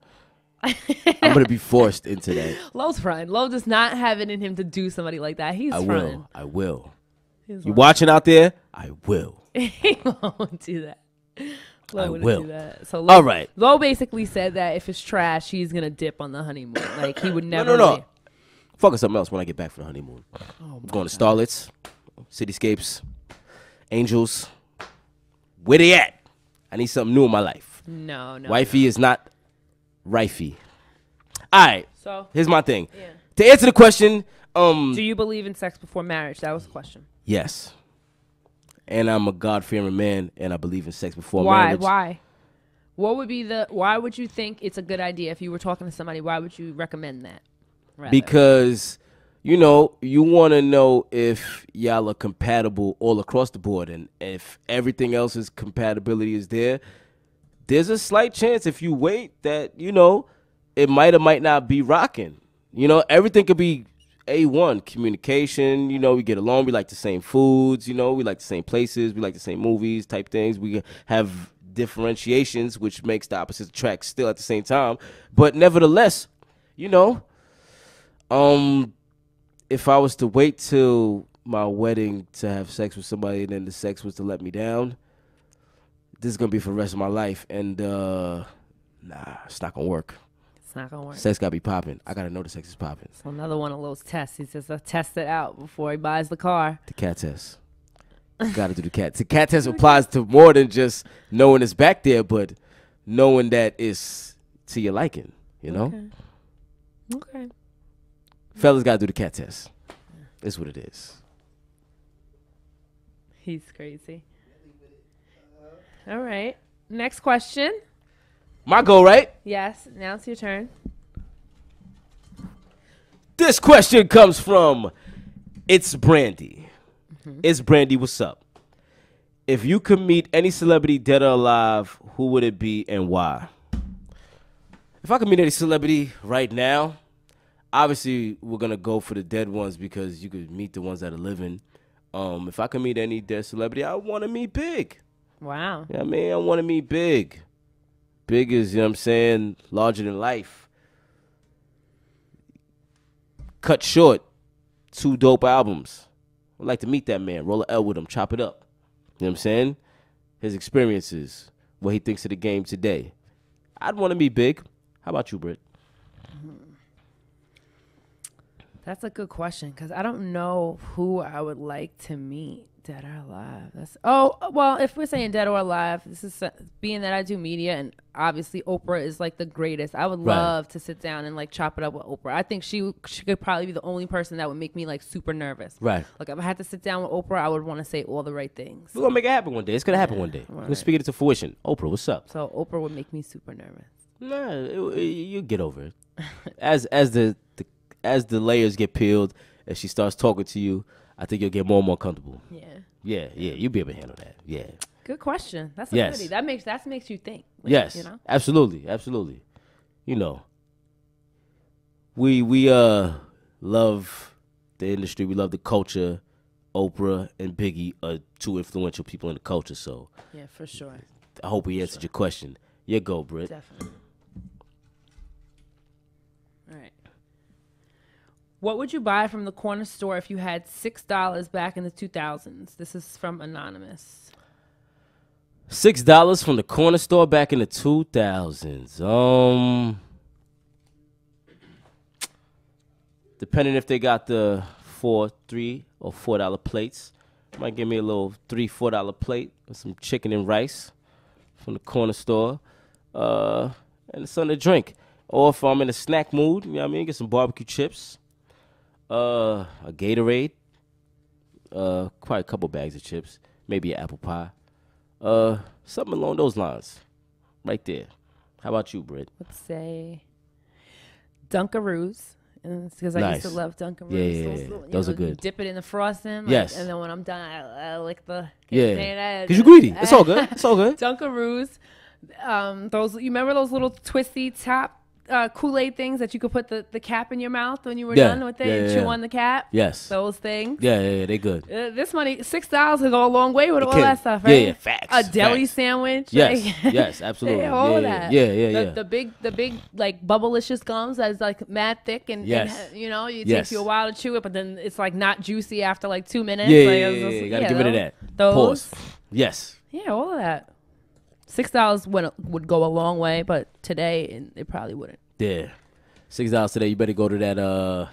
I'm gonna be forced into that. Lo's friend. Lo does not have it in him to do somebody like that. He's I fronting. will. I will. He's You watching out there? I will. He won't do that. Lo I wouldn't will. do that. So Lo, All right. Lo basically said that if it's trash, he's gonna dip on the honeymoon. Like he would never. No. leave. Focus something else when I get back from the honeymoon. I'm going to Starlets, Cityscapes, Angels. Where they at? I need something new in my life. No. Wifey is not rifey. All right. So Here's my thing. yeah. To answer the question, Do you believe in sex before marriage? That was the question. yes. And I'm a God-fearing man, and I believe in sex before Why? marriage. Why? What would be why would you think it's a good idea if you were talking to somebody? Why would you recommend that? rather? Because, you want to know if y'all are compatible all across the board. And if everything else's compatibility is there, there's a slight chance if you wait that, it might or might not be rocking. Everything could be A1. Communication, we get along. We like the same foods, we like the same places. We like the same movies type things. We have differentiations, which makes the opposites attract still at the same time. But nevertheless, if I was to wait till my wedding to have sex with somebody and then the sex was to let me down, this is going to be for the rest of my life. And, it's not going to work. It's not gonna work. Sex got to be popping. I got to know the sex is popping. So another one of those tests. He says, "I'll test it out before he buys the car." The cat test. Got to do the cat. The cat test applies to more than just knowing it's back there, but knowing that it's to your liking, Okay. Fellas got to do the cat test. That's what it is. He's crazy. All right. Next question. My go, right? Yes. Now it's your turn. This question comes from It's Brandy. It's Brandy, what's up? If you could meet any celebrity, dead or alive, who would it be and why? If I could meet any celebrity right now, obviously we're going to go for the dead ones because you could meet the ones that are living. If I could meet any dead celebrity, I want to meet Big. Wow. I want to meet Big. Big is, you know what I'm saying, larger than life. Cut short 2 dope albums. I'd like to meet that man, roll a L with him, chop it up. You know what I'm saying? His experiences, what he thinks of the game today. I'd want to meet Big. How about you, Britt? That's a good question because I don't know who I would like to meet, dead or alive. Well, if we're saying dead or alive, this is being that I do media and obviously Oprah is like the greatest. I would love to sit down and like chop it up with Oprah. I think she could probably be the only person that would make me like super nervous. Right. Like if I had to sit down with Oprah, I would want to say all the right things. We're going to make it happen one day. It's going to happen one day. We're going to speak it into fruition. Oprah, what's up? So Oprah would make me super nervous. Nah, you get over it. As the layers get peeled and she starts talking to you, I think you'll get more and more comfortable. Yeah, you'll be able to handle that. Yeah. Good question. That's a goodie. That makes you think. Like, yes. You know? Absolutely. You know, we love the industry. We love the culture. Oprah and Biggie are 2 influential people in the culture. So yeah, for sure. I hope we answered your question. You go, Britt. Definitely. All right. What would you buy from the corner store if you had $6 back in the 2000s? This is from Anonymous. $6 from the corner store back in the 2000s. Depending if they got the $3 or $4 plates, might give me a little $3, $4 plate with some chicken and rice from the corner store, and something to drink. Or if I'm in a snack mood, you know what I mean, get some barbecue chips. A Gatorade, quite a couple bags of chips, maybe an apple pie, something along those lines, right there. How about you, Britt? Let's say Dunkaroos, and because I used to love Dunkaroos. Yeah. Those are good. Dip it in the frosting, yes, and then when I'm done, I lick the because you're greedy. It's all good. Dunkaroos, those you remember those little twisty top Kool-Aid things that you could put the cap in your mouth when you were done with it and chew on the cap? Yes. Those things. Yeah, they good. This money, $6 can go a long way with all that stuff, right? Yeah, facts. A deli sandwich. Yes, like, yes, absolutely. all of that. Yeah. The big like bubblicious gums that's like mad thick and, and you know, it takes you a while to chew it, but then it's like not juicy after like 2 minutes. Yeah, you gotta get rid of that. Those. Pause. Yes. Yeah, all of that. $6 would go a long way, but today it probably wouldn't. Yeah. $6 today, you better go to that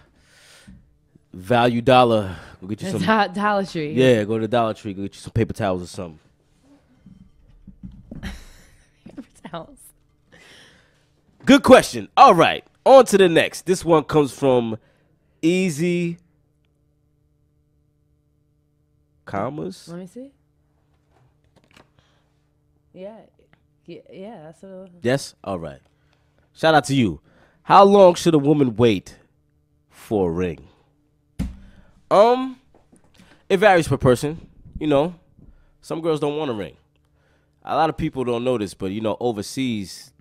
Value Dollar. Go get you some Dollar Tree. Yeah, go to the Dollar Tree. Go get you some paper towels or something. Paper towels. Good question. All right, on to the next. This one comes from Easy Commas. Let me see. Yeah, that's a... Yes? All right. Shout out to you. How long should a woman wait for a ring? It varies per person. You know, some girls don't want a ring. A lot of people don't know this, but you know, overseas,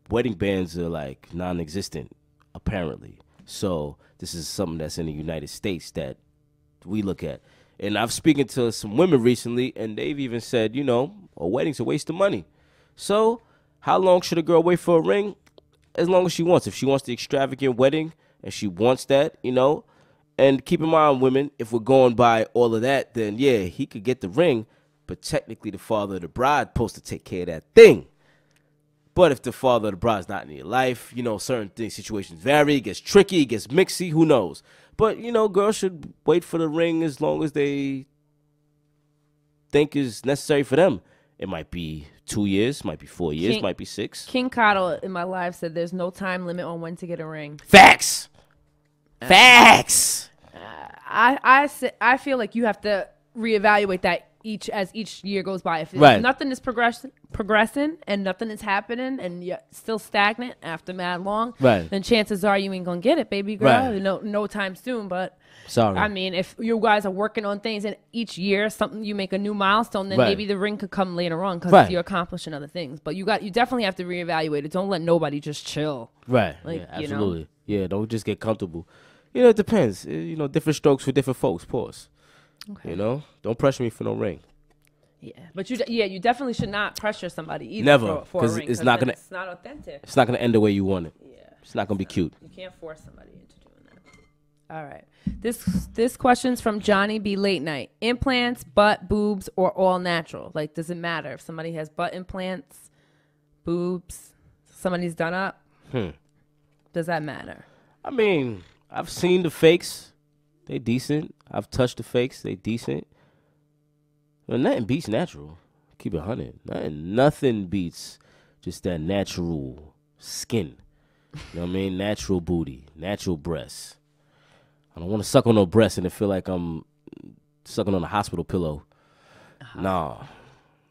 wedding bands are like non-existent, apparently. So this is something that's in the United States that we look at. And I've spoken to some women recently, and they've even said, you know, a wedding's a waste of money. So how long should a girl wait for a ring? As long as she wants. If she wants the extravagant wedding and she wants that, you know. And keep in mind, women, if we're going by all of that, then yeah, he could get the ring, but technically the father of the bride supposed to take care of that thing. But if the father of the bride's not in your life, you know, certain things, situations vary, it gets tricky, it gets mixy, who knows. But, you know, girls should wait for the ring as long as they think is necessary for them. It might be 2 years, might be 4 years, might be 6. King Cottle in my live said there's no time limit on when to get a ring. Facts. Facts. I feel like you have to reevaluate that as each year goes by. If nothing is progressing and nothing is happening and you're still stagnant after mad long, then chances are you ain't gonna get it, baby girl. No time soon. But sorry, I mean, if you guys are working on things and each year something you make a new milestone, then maybe the ring could come later on because you're accomplishing other things. But you definitely have to reevaluate it. Don't let nobody just chill. Right. Like, yeah, absolutely. You know? Yeah, don't just get comfortable. You know, it depends. You know, different strokes for different folks. Pause. Okay. You know, don't pressure me for no ring. Yeah, but you definitely should not pressure somebody either. Never, for a 'cause ring, it's not gonna- It's not authentic. It's not gonna end the way you want it. Yeah, It's not gonna be cute. you can't force somebody into doing that. All right, this question's from Johnny B. Late Night. Implants, butt, boobs, or all natural? Like, does it matter if somebody has butt implants, boobs, somebody's done up? Does that matter? I mean, I've seen the fakes. They decent. I've touched the fakes. They decent. But nothing beats natural. Keep it 100. Nothing beats just that natural skin. You know what I mean? Natural booty. Natural breasts. I don't want to suck on no breasts and it feel like I'm sucking on a hospital pillow. Nah.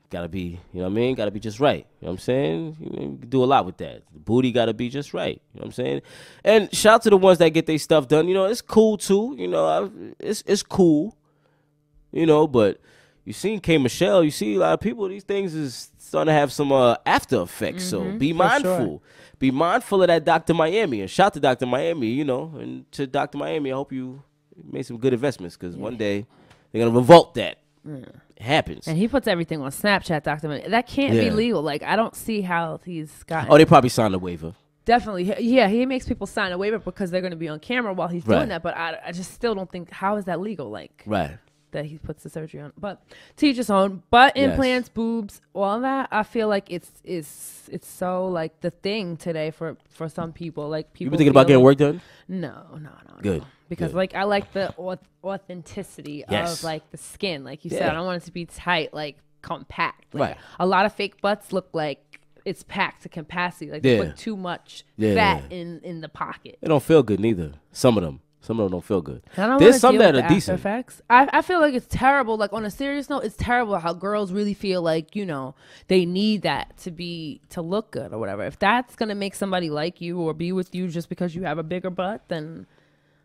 Gotta be, you know what I mean? Gotta be just right. You know what I'm saying? You can do a lot with that. The booty gotta be just right. You know what I'm saying? And shout out to the ones that get their stuff done. You know, it's cool too. You know, it's cool. You know, but you seen K. Michelle, you see a lot of people, these things is starting to have some after effects. So be mindful. Sure. Be mindful of that Dr. Miami. And shout to Dr. Miami, you know. And to Dr. Miami, I hope you made some good investments because one day they're going to revolt that. It happens. And he puts everything on Snapchat, Dr. Miami. That can't be legal. Like, I don't see how he's got. Oh, they probably signed a waiver. Definitely. Yeah, he makes people sign a waiver because they're going to be on camera while he's doing that. But I just still don't think, how is that legal? Like, Right. that he puts the surgery on. But to each his own. Butt implants, boobs, all that, I feel like it's so like the thing today for some people. Like, people You been thinking about getting work done? No. Good. Because Good. like I like the authenticity of like the skin. Like you said, I don't want it to be tight, like compact. Like, Right. A lot of fake butts look like it's packed to capacity. Like they put too much fat in the pocket. It don't feel good neither. Some of them don't feel good. I don't There's some deal that with are the decent. after effects. I feel like it's terrible. Like on a serious note, it's terrible how girls really feel like, you know, they need that to look good or whatever. If that's gonna make somebody like you or be with you just because you have a bigger butt, then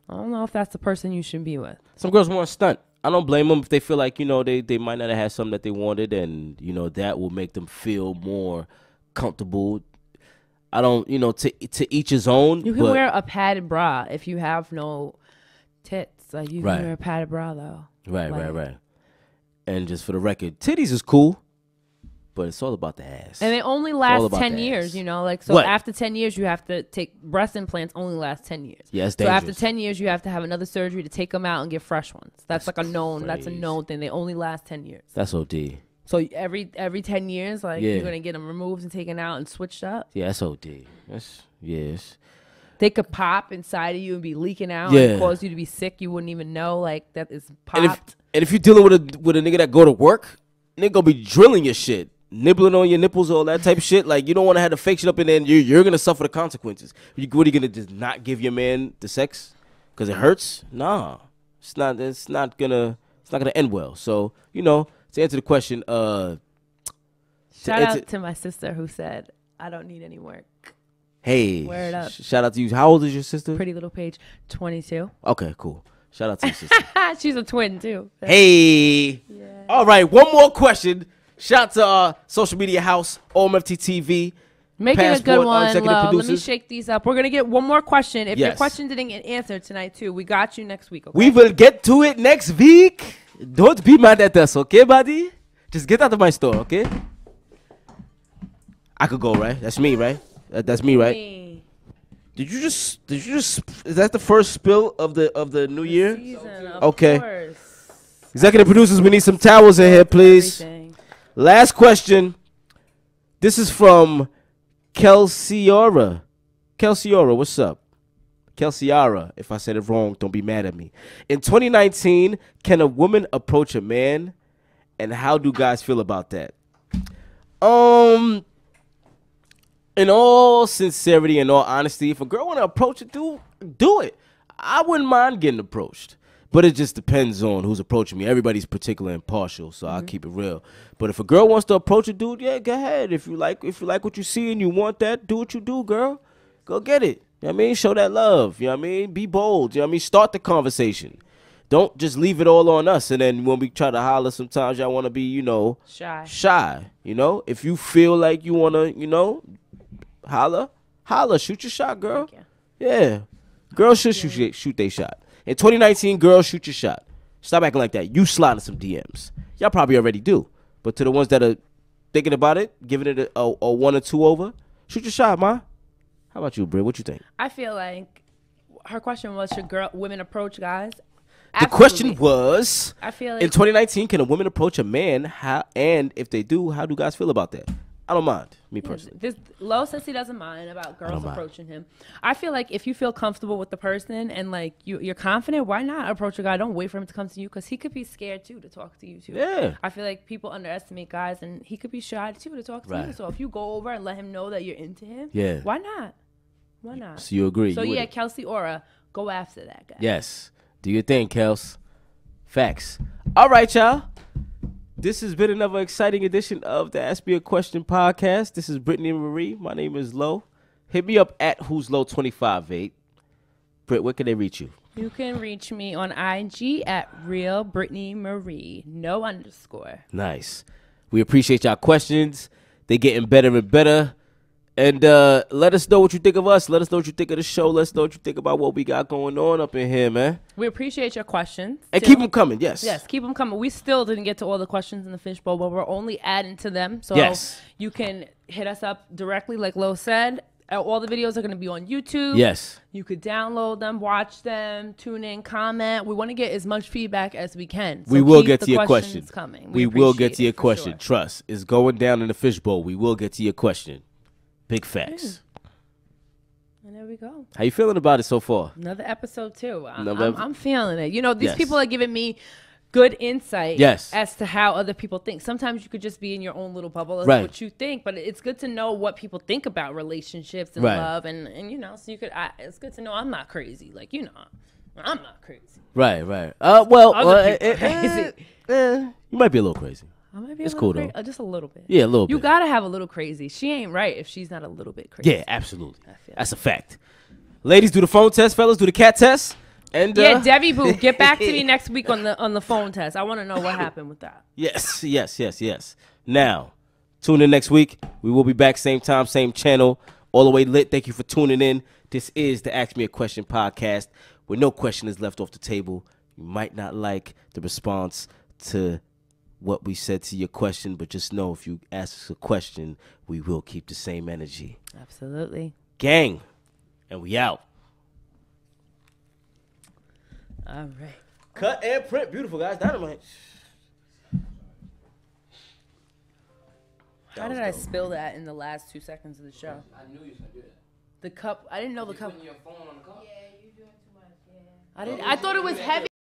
I don't know if that's the person you should be with. Some girls want to stunt. I don't blame them if they feel like, you know, they might not have had something that they wanted and, you know, that will make them feel more comfortable. I don't, you know, to each his own. You can wear a padded bra if you have no tits. Like you can wear a padded bra though. Right. And just for the record, titties is cool, but it's all about the ass. And they only last 10 years, you know, like, so What? after 10 years, you have to take breast implants only last 10 years. Yeah, it's so dangerous. after 10 years, you have to have another surgery to take them out and get fresh ones. That's like that's a crazy. known thing. They only last 10 years. That's OD. So every 10 years, like you're going to get them removed and taken out and switched up. Yeah, that's OD. That's, yes. They could pop inside of you and be leaking out Yeah. and cause you to be sick. You wouldn't even know, like, that is popped. And if you're dealing with a nigga that go to work, nigga gonna be drilling your shit, nibbling on your nipples, all that type of shit. Like, you don't want to have to fake shit up, and then you're gonna suffer the consequences. What are you gonna just not give your man the sex because it hurts? Nah, it's not gonna end well. So, you know, to answer the question, Shout out to my sister who said, I don't need any work. Hey, Word up. Shout out to you. How old is your sister? Pretty little page, 22. Okay, cool. Shout out to your sister. She's a twin too. Hey. Yeah. All right, one more question. Shout out to our social media house, OMFT TV. Make it a good one, executive Lo. Let me producers. shake these up. We're going to get one more question. If your Yes. question didn't get answered tonight, too, we got you next week, okay? We will get to it next week. Don't be mad at us, okay, buddy? Just get out of my store, okay? I could go, right? That's me, right? That's me, right? Hey, Did you just? Is that the first spill of the new year? season, of Okay. course. Executive producers, we need some towels in here, please. Everything. Last question. This is from Kelsiora. Kelsiora, what's up? Kelsiara, if I said it wrong, don't be mad at me. In 2019, can a woman approach a man? And how do guys feel about that? In all sincerity and all honesty, if a girl want to approach it, do it. I wouldn't mind getting approached. But it just depends on who's approaching me. Everybody's particular and partial, so I'll keep it real. But if a girl wants to approach a dude, yeah, go ahead. If you like what you see and you want that, do what you do, girl. Go get it. You know what I mean? Show that love. You know what I mean? Be bold. You know what I mean? Start the conversation. Don't just leave it all on us. And then when we try to holler, sometimes y'all want to be, you know, shy. You know? If you feel like you want to, you know, holler. Shoot your shot, girl. Yeah. Girls should shoot their shot. In 2019, girls, shoot your shot. Stop acting like that. You slide in some DMs. Y'all probably already do. But to the ones that are thinking about it, giving it a 1 or 2 over, shoot your shot, ma. How about you, Britt? What you think? I feel like her question was, should women approach guys? The Absolutely. question was, I feel like in 2019, can a woman approach a man? And if they do, how do guys feel about that? I don't mind, me personally. Lo says he doesn't mind about girls don't mind. approaching him. I feel like if you feel comfortable with the person and like you're confident, why not approach a guy? Don't wait for him to come to you because he could be scared too to talk to you too. Yeah. I feel like people underestimate guys and he could be shy too to talk to you. Right. So if you go over and let him know that you're into him, Yeah. why not? Why not? So you agree? So You with yeah, it? Kelsey Aura, go after that guy. Yes. Do your thing, Kels. Facts. All right, y'all. This has been another exciting edition of the Ask Me a Question podcast. This is Brittany and Marie. My name is Lo. Hit me up at Who's Low 258. Britt, where can they reach you? You can reach me on IG at Real Brittany Marie, no underscore. Nice. We appreciate y'all questions. They getting better and better. And let us know what you think of us. Let us know what you think of the show. Let us know what you think about what we got going on up in here, man. We appreciate your questions. And too. keep them coming, yes. Yes, keep them coming. We still didn't get to all the questions in the fishbowl, but we're only adding to them. So Yes. you can hit us up directly, like Lo said. All the videos are going to be on YouTube. Yes. You could download them, watch them, tune in, comment. We want to get as much feedback as we can. So We will keep get the to your questions question. coming. We will get appreciate to your it for question. sure. Trust. It's going down in the fishbowl. We will get to your question. Big facts. And there we go. How you feeling about it so far? Another episode too. Another I'm feeling it. You know, these Yes. people are giving me good insight Yes. as to how other people think. Sometimes you could just be in your own little bubble of Right. what you think, but it's good to know what people think about relationships and Right. love, and you know, so you could. It's good to know I'm not crazy. Like, you know, I'm not crazy. Right, right. Well, Other people crazy. You might be a little crazy. I might be It's a cool, little though. just a little bit. Yeah, a little You bit. gotta have a little crazy. She ain't right if she's not a little bit crazy. Yeah, absolutely. feel That's a fact. Ladies, do the phone test. Fellas, do the cat test. And Yeah, Debbie Boo, get back to me next week on the phone test. I want to know what happened with that. Yes, yes, yes, yes. Now, tune in next week. We will be back same time, same channel, all the way lit. Thank you for tuning in. This is the Ask Me a Question podcast, where no question is left off the table. You might not like the response to what we said to your question, but just know if you ask us a question, we will keep the same energy. Absolutely. Gang, and we out. All right. Cut and print. Beautiful, guys. Dynamite. How did I spill that in the last 2 seconds of the show? I knew you was gonna do that. The cup. I didn't know the You cup. putting your phone on the cup? Yeah, you're doing too much. Yeah. I thought it was heavy.